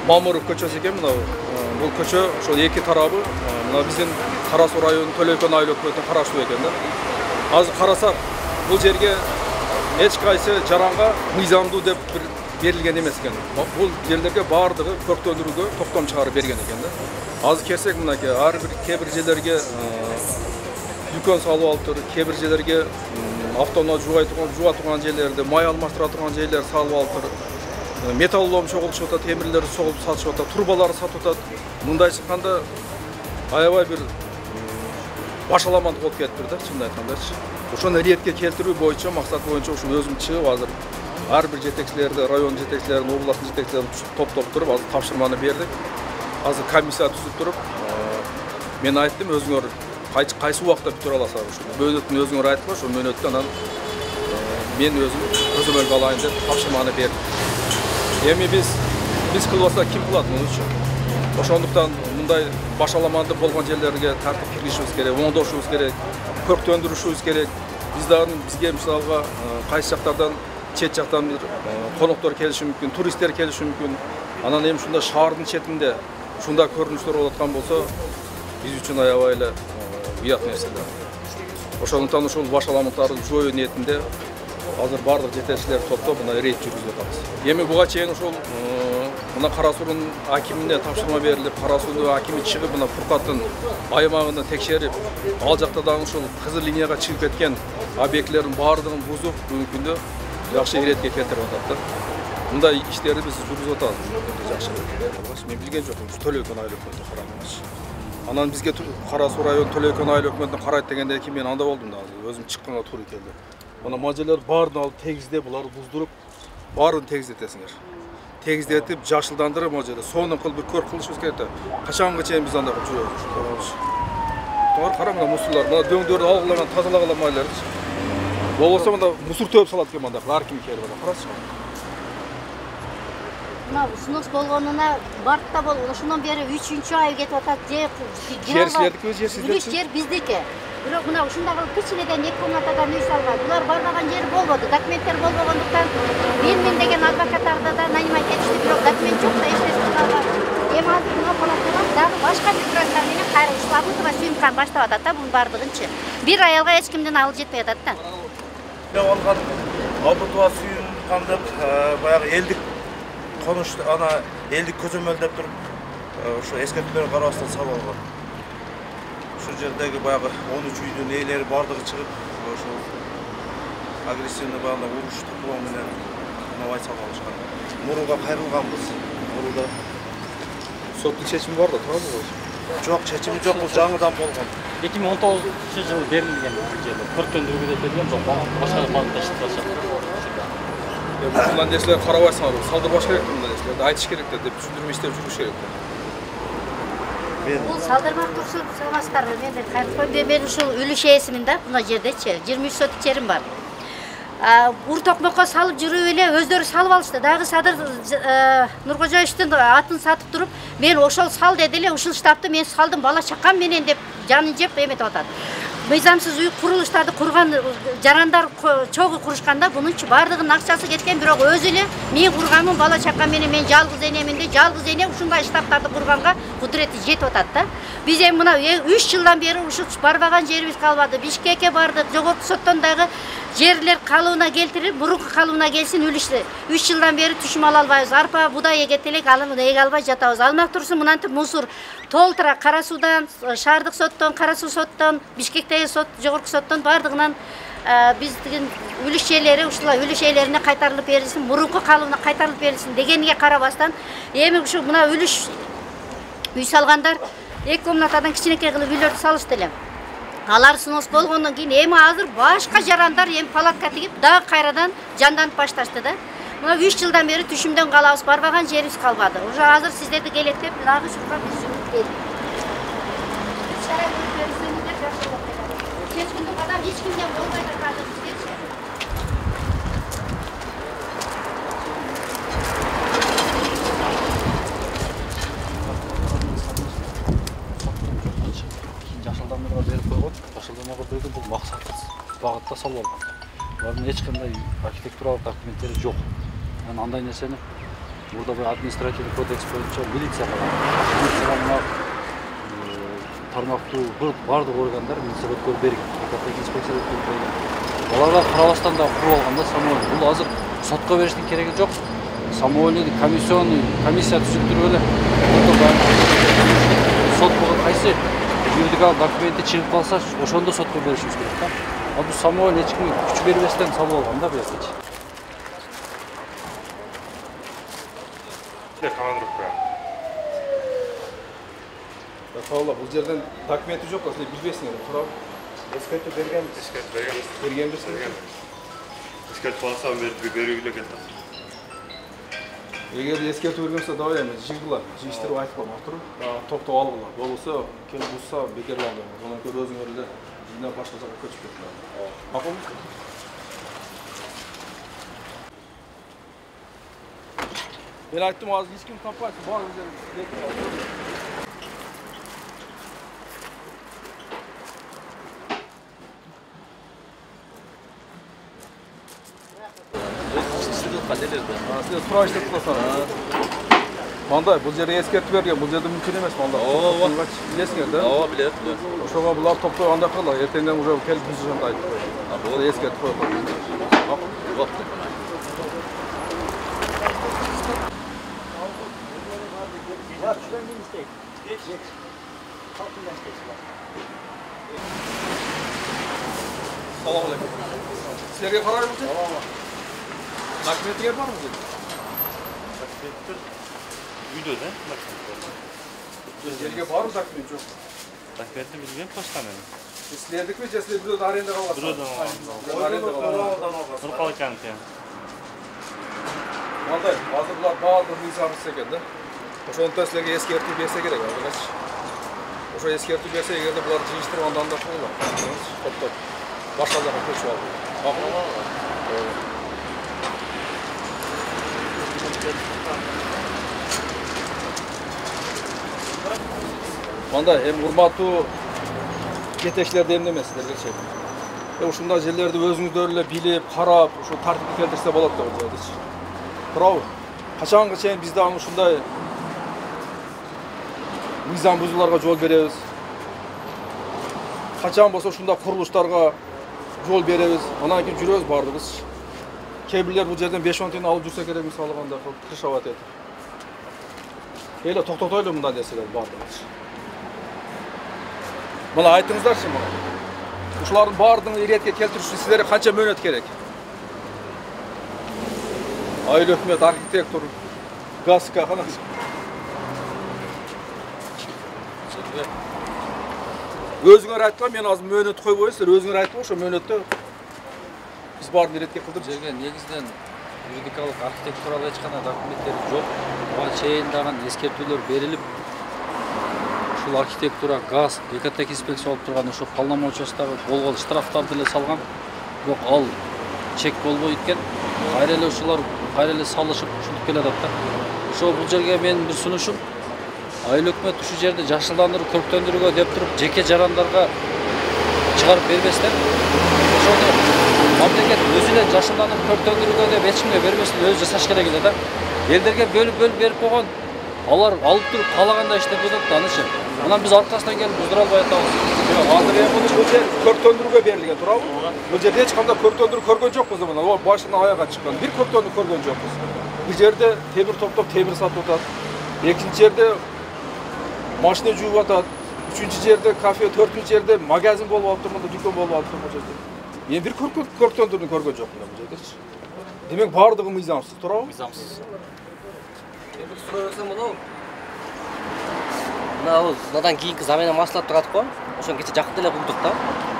Мамыров көчөсү экен мына. Бул көчө ошол эки тарабы мына биздин Кара Суу районунун Төлөйкөн айыл өкмөтүнө караштуу экен да. Азыр карасак, бул жерге эч кайсы жаранга мыйзамдуу деп берилген эмес экен. Бул жерлерге баардыгы көктөндүрүүгө токтом чыгарып берген экен да. Азыр келсек мынакей ар бир кээ бир жерлерге дүкөн салып алыптыр, кээ бир жерлерге автоунаа жууа турган жерлерде, май алмаштыра турган жерлер салып алыптыр. Металлолом чогултушуп атат, темирлерди согуп сатышып атат, трубаларды сатып атат. Мындай чыкканда аябай бир башаламандык болуп кетиптир да, чынын айткандачы. Ошону ретке келтирүү боюнча, максат боюнча ушул өзүм чыгып азыр ар бир жетекчилерди, район жетекчилерин, областын жетекчилерин топтоп туруп азыр тапшырманы бердик. Азыр комиссия түзүп туруп, мен айттым, өзүңөр кайсы убакта бүтүрө аласыздар ушул мөөнөтүн өзүңөр айтып, ошол мөөнөттө анан мен өзүм көзөмөлгө алайын деп тапшырманы бердим. Эми биз кылбаса ким кылат муну үчүн? Ошондуктан мындай башаламандык болгон жерлерге тартип киргизишибиз керек, оңдошубуз керек, көктөндүрүшүбүз керек. Бизге мисалга кайсы жактардан, чет жактан бир коноктор келиши мүмкүн, туристтер келиши мүмкүн. Анан эми ушунда шаардын четинде ушундай көрүнүштөр болуп аткан болсо, биз үчүн аябай эле уят нерселер. Ошондуктан ушул башаламалыктарды жоюу ниетинде азыр бардык жетекчилер топтоп мына рейд жүргүзүп атабыз. Эми буга чейин ушул мына Кара Суунун акимине тапшырма берилип, Кара Суунун акими чыгып мына Пуркаттын аймагын текшерип, ал жакта дагы ушул кызыл линияга чыгып кеткен объектилердин баардыгын бузуп, бүгүнкү күндө жакшы ретке келтирип атат да. Мындай иштерди биз жүргүзүп атабыз. Жакшы. Мен билген жокмун, Төлөйкөн айыл өкмөтүнө караган. Анан бизге Кара Суу району Төлөйкөн айыл өкмөтүнө карайт дегенден кийин мен анда болдум да, өзүм чыкканга туура келди. Мына мажелер баарын алып тегиздеп, буларды буздуруп, баарын тегиздетесиңер. Тегиздетип, жашылдандырып мажелер. Сонун кылып бир көрк кылышыбыз керек да. Качанга чейин биз анда жүрөбүз. Тоғыр қарам мына мусорлар, мына дөңдөрдү алгылаган, тазалаган майларды. Болбосо мында мусор төп салат экен мында, ар ким келип ана карачы. Мына снос болгонуна бартта болгон, ошондон бери 3-ай кетип атат. Жерсиздердики өз жерсиздер. Жер биздики. Бирок мына ушундай кылып кичинеден 2 комнатадан үй салган. Булар бармаган жери болбоду. Документтер болбогондуктан мен деген адвокаттарды да нанимать этишти, бирок документ жок да эч нерсе кылган. Эми азыр мына палаталар дагы башка бир проекттар менен кайра ушул абутова сүйүмкан баштап атат да, бунун бардыгынчы. Бир аялга эч кимдин алып жетпей атат да. Алган абутова сүйүмкан деп баягы элдик конуш ана элдик көзөмөлдөп туруп ушу эскертүүлөргө карабастан салып алган. Ушул жердеги баягы 13 үйдүн ээлери бардыгы чыгып, ошол агрессивный баягы уруш топлоо менен навай салып алышкан. Мурунга кайрылганбыз. Мурунда соттун чечими бар да, туурабы? Жок, чечими жок, бул жаңыдан болгон. 2019-жылы берилген жерде көркөндүрүүгө деп берилген жок, башка багытта иштеп жатышат. Мындай нерселерди карабайсыңар, салдырбаш керек мындай нерселерди, айтыш керек деп түшүндүрмө иштеп жүрүш керек. Бул салдырмак турсун салмастарбы, мен деп кайтып коюм. Мен ушул үлүш ээсимин да, мына жердечи 23 соток жерим бар. Уртокмокко салып жүрүп эле өздөрү салып алышты. Дагы Садыр Нуркожоевичтин атын сатып туруп, мен ошол сал деди эле, ушул штабты мен салдым, бала чакам менен деп жанын жеп эметип атат. Мыйзамсыз үй курулуштарды курган жарандар чогуу курушканда бунунчу бардыгынын акчасы кеткен, бирок өзү эле мен курганмын, бала чакам менен мен жалгыз энемин де, жалгыз эне ушундай штабтарды курганга кудурети жетип атат да. Биз эми мына 3 жылдан бери ушул барбаган жерибиз калбады. Бишкекке бардык, жогорку соттон дагы жерлер калыбына келтирип, мурунку калыбына келсин үлүштү. 3 жылдан бери түшүм ала албайбыз. Арпа, будай эгетелек алып эге албай жатабыз. Алмак турсун мынантип мусор толтура Кара Суудан, шаардык соттон, Кара Суу соттон, Бишкектеги сот, жогорку соттон бардыгынан биздин үлүш ээлери ушулай үлүш ээлерине кайтарылып берилсин, мурунку калыбына кайтарылып берилсин дегенге карабастан, эми ушу мына үлүш үй салгандар 2 комнатадан кичинекей кылып үйлөрдү салышты эле. Алар снос болгондон кийин эми азыр башка жарандар эми палатка тигип, дагы кайрадан жанданып башташты да. Мына 3 жылдан бери түшүмдөн калабыз, барбаган жерибиз калбады. Уже азыр сиздерди келектеп, дагы ушуга биз жүрүп келдик. Кеч күндүк адам эч кимден болбойт азыр сиздерчи. Жашылдандырууга берип койгон, жашылдандырууга берген бул максатсыз багытта салып алган. Булардын эч кандай архитектуралык документтери жок. Андай нерсени Burada bir административный кодекс боюнча милиция калган. Милицияга мына тармактуу бардык органдар милицияга өткөрүп берген. Экология инспекцияга өткөрүп берген. Аларга карабастан да куруп алган да самойль. Бул азыр сотко бериштин кереги жок. Самойльный комиссия түзүктүрүп эле сот болгон кайсы юридикалык документи чыгып калса, ошондо сотко беришибиз керек да. Ал бул самойль эч кимге күч бербестен салып алган да буякчы. Командировка. Павла, бұл жерден документі жоқ, осылай білбесің, тұрау. Ескерту бергенбиз. Бергенбісің? Ескерту алсам берүүгө кетти. Егер ескерту бергенсе, давай эми жыгыла, жыгыштырып айтып коем, туруп, токтоп алгыла. Болбосо, келип бузса бекерланды. Онан көрө өзүңөр эле жина башка жака көчүп кетсиңер. Макулбу? Ben ayttım az hiç kim kapatsa var üzerinde. Size suraştı tutasana. Manday, bu yerde eskertip bergen, bu yerde mümkün emas manda. Oo, bilesingер да? Oo, bilet. Ошого булар топтоп анда кыла, эртеңден уже келип бузушанды айтып коет. Бул эскертип коет. Салам алейкум. Силерге карайбыз. Документиңер барбы? Документтер үйдө да? Жерге барбы документ жок? Документти билген почтамен. Силердикпи же силер бирөөдөн аренда калгансызбы? Бирөөдөн алган. Турпалканты. Мындай, азыр булар баардыгы мыйзамсыз экен да. Ошондуктан силерге эскертүү берсе керек, азырчы. Ошо эскертүү берсе, эгерде булар жыйыштырып андан да коелар. Топтоп башка жака көчүп алып. Макулбу? Мындай, эми урматтуу жетекчилерди эмнемесиңерчи. Ушундай жерлерди өзүңүздөр эле билип, карап, ушу тартипке келтирсе болот да бул жердечи. Туурабы? Качанга чейин биз дагы ушундай мыйзам бузууларга жол беребиз. Качан болсо ушундай курулуштарга жол беребиз. Анан кийин жүрөбүз баардыгыбыз. Кээ бирлер бул жерден 5-10 тыйын алып жүрсө керек, мисалы кандай кылып кыршабат этип. Эле токтотойлу мындай нерселерди баардыгыбыз. Мына айтыңыздарчы мына. Ушулардын баардыгын иретке келтириш үчүн силерге канча мөөнөт керек? Айыл өкмөт, архитектор, ГАСК канакчы. Өзүңөр айткан, мен азыр мөөнөт койбой, силер өзүңөр айтып, ошо мөөнөттө биз баарын иретке кылдырып Жерге негизден юридикалык архитектуралык эч кандай документтер жок. Буга чейин дагы эскертүүлөр берилип, ушул архитектура, газ, экология инспекция болуп турган ошо полномочиосундагы болгон штрафтарды эле салган. Бирок ал чек болбой экен. Кайра эле ушулар кайра эле салышып ушинтип келатат да. Ошо бул жерге менин бир сунушум, айыл өкмөт ушул жерди жашылдандырып, көрктөндүрүүгө деп туруп, жеке жарандарга чыгарып бербестен, ошону мамлекет өзү эле жашылдандырып, көрктөндүрүүгө деп эч кимге бербестен өзү жасаш керек эле да. Элдерге бөлүп берип койгон, алар алып туруп каалагандай иштеп жатат да, анысы. Анан биз аркасынан келип буздура албай атабыз. Азыр эми бул жер көрктөндүрүүгө берилген, туурабы? Бул жерде эч кандай көрктөндүрүү көргөн жокпуз мына. О башынан аяга чыккан. Бир көрктөндүрүү көргөн жокпуз. Бир жерде темир топтоп темир сатып атат. Экинчи жерде машина жууп атат. Үчүнчү жерде кафе, төртүнчү жерде магазин болуп алыптыр, мында дүкөн болуп алыптыр бул жерде. Мен бир көрктөндүрүүнү көргөн жокмун бул жердечи. Демек баардыгы мыйзамсыз, туурабы? Мыйзамсыз. Эми сурасам болобу? Мынадан кийинки замена маслап турат го. Ошон кече жакында эле курдук да.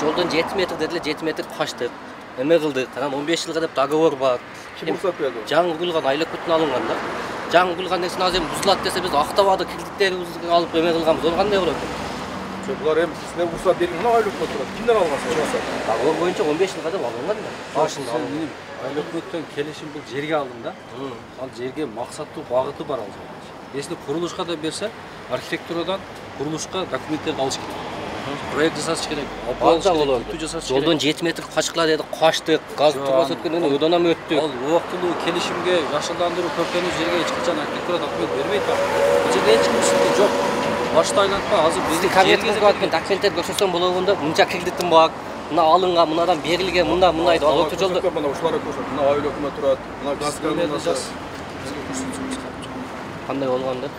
Жолдон 7 метр дедиле, 7 метр качтык. Эме кылдык. Анан 15 жылга деп договор бар. Ким уруксат берди? Жаңы куйулган айыл өкмөтүнөн алынган да. Жаңы куйулган нерсени азыр эми бузулат десе биз актабады кредиттерибизди алып эме кылганбыз. Ол кандай болот? Булар эми силер уруксат берген, мына айыл өкмөт турат. Кимден алгансыз уруксат? Договор боюнча 15 жылга деп алынган да. Башында Менин айыл өкмөттөн келишим бул жерге алдым да. Ал жерге максаттуу багыты бар ал жерде. Если курулушка да берсе, архитектурадан курулушка документтерди алыш керек. проект жасаш керек. Алда болот. Күтүү жасаш керек. Жолдон 7 метр качкыла деди, качтык. Газ турбасы өткөндөн өйдөн ам өттүк. Ал убактылуу келишимге жашылдандыруу көктөнүү жерге эч качан архитектура документ бербейт. Бул жерде эч кимсиздик жок. Башта айлантпа, азыр Биздин кабинетке барган документтер көрсөтсөң болобунда, мынча кредитим бар. Мына алынган, мынадан берилген, мындай деп алып жолдо. Мына ушуларга көрсөт. Мына айыл өкмөт турат. Мына газ Бизге жаз. бизге көрсөтсөңүз Кандай болгондо?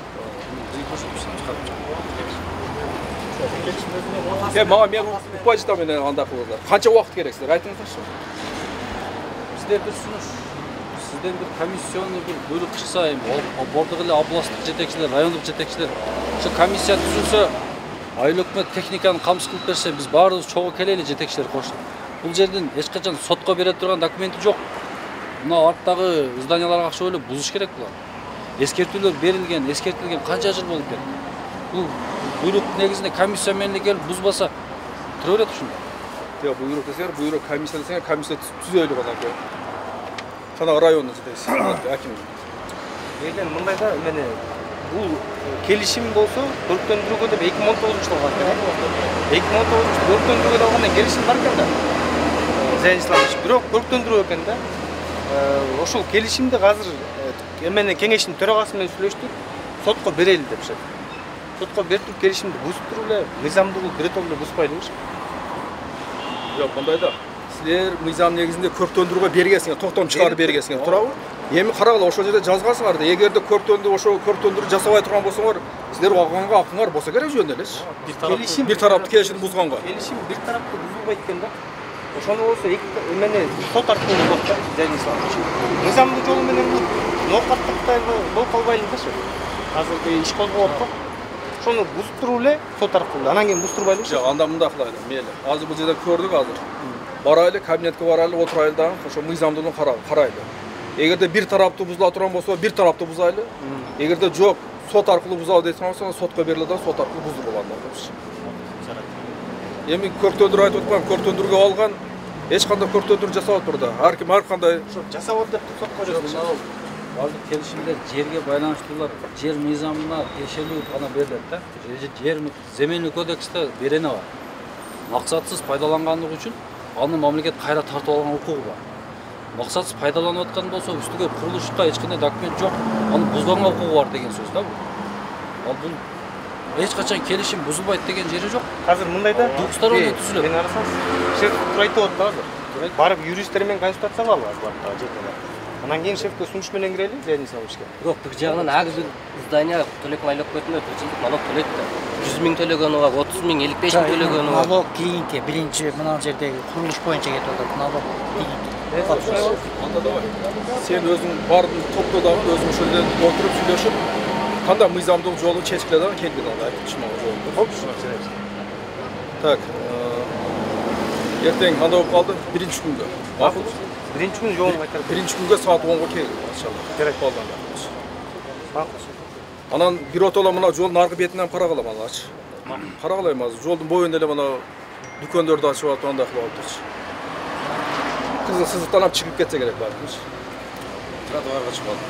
Мага мен укпай жатам мен андай кылганда. Канча убакыт керек силер айтыңыздарчы. Бизде бир сунуш, сизден бир комиссионный бир буйрук чыкса, бордук эле областтык жетекчилер, райондук жетекчилер, ошо комиссия түзүлсө, айыл өкмөт техниканы камсыз кылып берсе, биз баарыбыз чогуу келели жетекчилер кошулуп. Бул жерден эч качан сотко бере турган документи жок. Мына арттагы зданияларга акча бөлүп бузуш керек булар. Эскертүүлөр берилген, эскертилген канча жыл болуп кетти. Бул буйрук негизинде комиссия менен келип бузбаса тура берет ушунда. Yok buyruk desene, buyruk komisya desene, komisya tüzöylü olan ki. Sana rayonda жетекчиси, hakim. Эгер мындайда эмне бул келишим болсо көрктөндүрүүгө деп 2019-жылы алган экен. 2019-жылы көрктөндүрүүгө алгандан келишим бар экен да. Зейин Исламович, бирок көрктөндүрүү экен да. Ошол келишимди азыр эмне кеңештин төрагасы менен сүйлөштүк, сотко берели депшет. Сотко берип келишимди бузуп туруп эле мыйзамдуулук биротолду бузбайлыбыз. Yok bundayda. Sizler mizam negizinde körktөндүрүүгө бергенсиңер, токтом чыгарып бергенсиңер, туурабы? Эми карагыла, ошол жерде жазгансыңар да, эгерде көрктөндүрүү жасабай турган болсоңор, силер алганга акыңар болсо керек жөн элечи. Келишим бир тараптуу келишимди бузганга. Келишим бир тараптуу бузулбайт экен да. Ошону болсо эмне сот аркылуу болот да, Зейин Исламович. Мыйзамдуу жолу менен бул ноокаттыктай болуп калбайлы дачы. Азыр иш козголуп атат. Ошону бузуп туруп эле сот аркылуу, анан кийин буздурбайлыбыз. Жок, анда мында кылайлы, мейли. Азыр бул жерде көрдүк азыр. Барайлы, кабинетке барайлы, отурайлы дагы, ошо мыйзамдуулугун карайлы. Эгерде бир тараптуу бузула турган болсо, бир тараптуу бузайлы. Эгерде жок, сот аркылуу бузалы десең болсо, сотко берилет да, сот аркылуу буздуруп алат депчи. Эми көрктөндүрүү айтып аткан, көрктөндүрүүгө алган эч кандай көрктөндүрүү жасап атпыр да. Ар ким ар кандай Жасап атат деп сотко жазып. Бардык келишимдер жерге байланыштуулар жер мыйзамына тиешелүү гана берилет да. Жер земельный кодексте берене бар. Максатсыз пайдаланганлык үчүн аны мамлекет кайра тартып алган укугу бар. Максатсыз пайдаланып аткан болсо, үстүгө курулушка эч кандай документ жок, аны бузганга укугу бар деген сөз да бул. Ал бул эч качан келишим бузулбайт деген жери жок. Азыр мындайда двухсторонний түзүлөт. Мен арасаңыз, шеф тура айтып атты азыр. Барып юристтер менен консультация алалы азыр барып жерде. Анан кийин шефке сунуш менен кирели, Зейин Исламовичке. Бирок бир жагынан ар бир здание төлөкөн айлап кетмөйт, жылдык налог төлөйт да. 100 миң төлөгөнү бар, 30 миң, 55 миң төлөгөнү бар. Налог кийинки биринчи мына жердеги курулуш боюнча кетип атат. Налог кийинки. анда да бар. Сен өзүң бардың топто дагы өзүң ошол жерде отуруп сүйлөшүп, кандай мыйзамдуулук жолун чечкиле дагы келгин анда айтып чымагы жолун. Так, эртең кандай болуп калды? Биринчи күнгө. Макулбу? Биринчи күн жолун кайтарып. Биринчи күнгө саат 10го келгил иншалла. Керек болганда. Макул. Анан биротоло мына жолдун аркы бетинен карагыла маначы. Карагылайм азыр жолдун боюнда эле мына дүкөндөрдү ачып атып андай кылып атыптырчы. Кызыл сызыктан чыгып кетсе керек балкимчи. Тротуарга чыгып алып.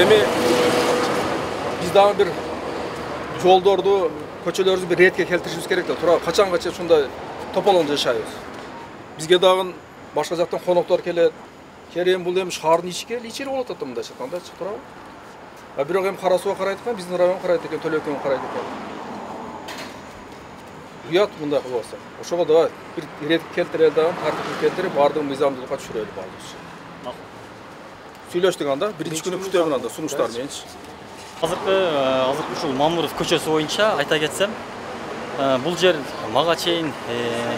Эми биз дагы бир жолдорду, көчөлөрүбүздү бир ретке келтиришибиз керек да. Тура качанга чейин ушундай тополоң жашайбыз. Бизге дагы башка жактан коноктор келет. Керем бул эми шаардын ичери болот атат мындайча айткандачы, туурабы? А бирок эми Кара Сууга карайт экен, биздин район карайт экен, Төлөкөнгө карайт экен. Уят мындай кылып алса. Ошого да бир рет келтирели дагы, тартип келтирип, бардыгын мыйзамдуулукка түшүрөлү баалыбыз. Сүйлөштүк анда, биринчи күнү күтөмүн анда сунуштар мененчи. Азыркы ушул Мамуров көчөсү боюнча айта кетсем, бул жер мага чейин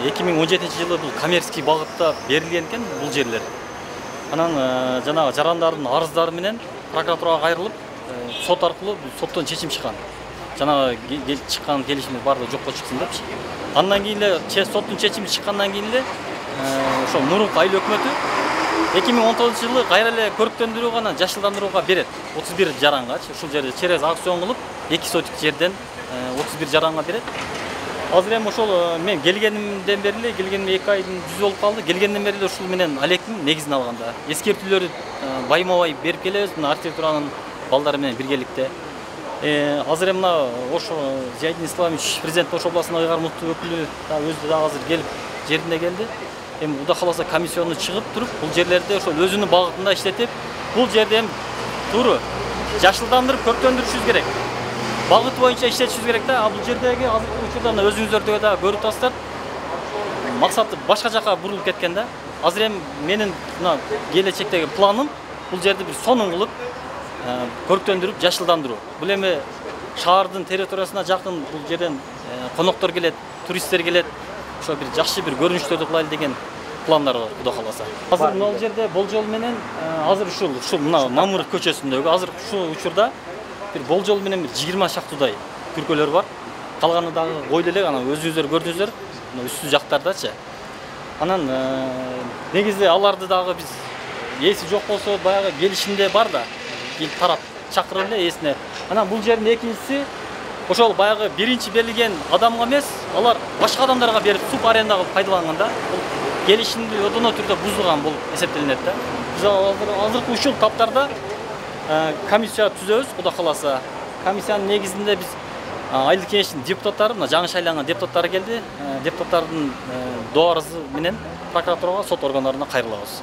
2017-жылы бул коммерческий багытта берилген экен бул жерлер. Анан жанагы жарандардын арыздары менен прокуратурага кайрылып, сот аркылуу соттон чечим чыккан. Жанагы чыккан келишимдер баардыгы жокко чыксын депчи. Андан кийин эле соттун чечими чыккандан кийин эле ошо мурунку айыл өкмөтү 2019-жылы кайра эле көрктөндүрүү гана жашылдандырууга берет. 31 жарангачы. Ушул жерде через аукцион кылып 2 сотик жерден 31 жаранга берет. Азыр эми ошол мен келгенимден бери эле, келгениме 2 айдын жүзү болуп калды. Келгенден бери эле ушул менен алектин негизин алганда эскертүүлөрдү байма-бай берип келебиз. Мына архитектуранын балдары менен биргеликте. Азыр мына ошо Зиядин Исламович президент Ош областына ыйгармыктуу өкүлү да өзү да азыр келип жерине келди. Эми Кудай кааласа комиссияны чыгып туруп, бул жерлерде ошол өзүнүн багытында иштетип, бул жерде туура жашылдандырып, көрктөндүрүшүбүз керек. Багыт боюнча иштетишибиз керек да. Бул жердеги азыркы учурда өзүңүздөрдө да көрүп атасыздар. Максаты башка жака бурулуп кеткен да. Азыр эми менин мына келечектеги планым бул жерди бир сонун кылып, көрктөндүрүп, жашылдандыруу. Бул эми шаардын территориясына жакын бул жерден коноктор келет, туристтер келет. Ошо бир жакшы бир көрүнүштөрдү кылайлы деген пландар бар, Кудай кааласа. Азыр мына жерде болжол менен азыр ушул мына Мамыров көчөсүндөгү азыр ушул учурда бир болжол менен бир 20 шактуудай күркөлөр бар. Калганы дагы койлу элек, ана өзүңүздөр көрдүңүздөр, мына үстү жактардачы. Анан негизи аларды дагы биз эси жок болсо баягы келишимде бар да. Тарап чакырып эле эсине. Анан бул жердин экинчиси ошол баягы биринчи берилген адамга эмес, алар башка адамдарга берип суп аренда кылып пайдаланган да. Бул келишимди одоно түрдө бузулган бул эсептелинет да. Биз азыркы ушул таптарда комиссия түзөбүз, Кудай кааласа. Комиссиянын негизинде биз айылдык кеңештин депутаттары, мына жаңы шайланган депутаттар келди. Депутаттардын доо арызы менен прокуратурага, сот органдарына кайрылабыз.